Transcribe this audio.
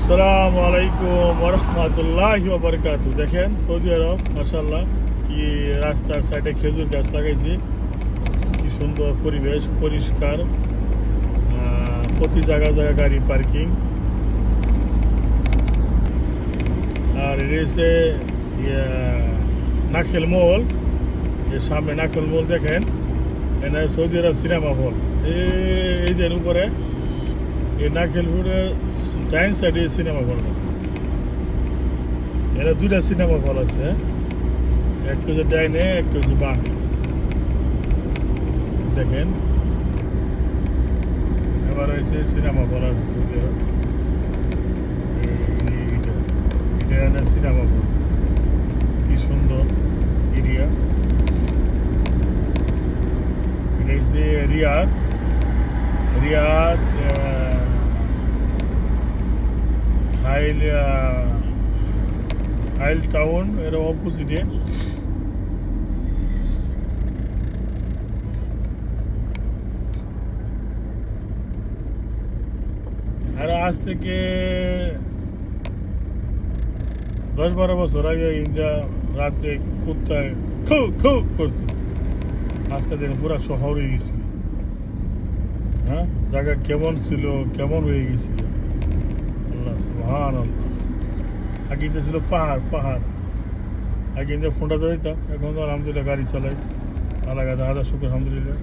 আসসালামু আলাইকুম ওরহমাতুল্লাহি ওয়া বারাকাতুহু। দেখেন সৌদি আরব মাশাআল্লাহ কি রাস্তার সাইডে খেজুর গাছ লাগাইছি, কি সুন্দর পরিবেশ, পরিষ্কার, প্রতি জায়গা জায়গা গাড়ি পার্কিং। আর রয়েছে নাখেল মল, এর সামনে নাখেল মল দেখেন, এখানে সৌদি আরব সিনেমা হল। এই যে উপরে এই নাখেলপুরের ডাইন সাইডে সিনেমা হল, এরা দুইটা সিনেমা হল আছে, একটু হচ্ছে ডাইনে একটু হচ্ছে বামে। দেখেন এবার হয়েছে সিনেমা হল আছে সৌদি আরব, এটা সিনেমা হল, কি সুন্দর এরিয়া। এটা হচ্ছে রিয়াদ রিয়াদ হাইল টাউন এর অপোজিটে। আর আজ থেকে 10-12 বছর আগে ইন্ডিয়া রাত্রে কুত্তায় খু খু করতো, আজকে দিন পুরা শহর হয়ে গেছিল। হ্যাঁ, জায়গা কেমন ছিল, কেমন হয়ে গেছিল, আল্লাহ সুবহানাল্লাহ। আগে ছিল পাহাড়, আগে ফোনটা ধরতাম, এখন তো আলহামদুলিল্লাহ গাড়ি চালাই, আলাদা আলাদা শুক্র আলহামদুলিল্লাহ।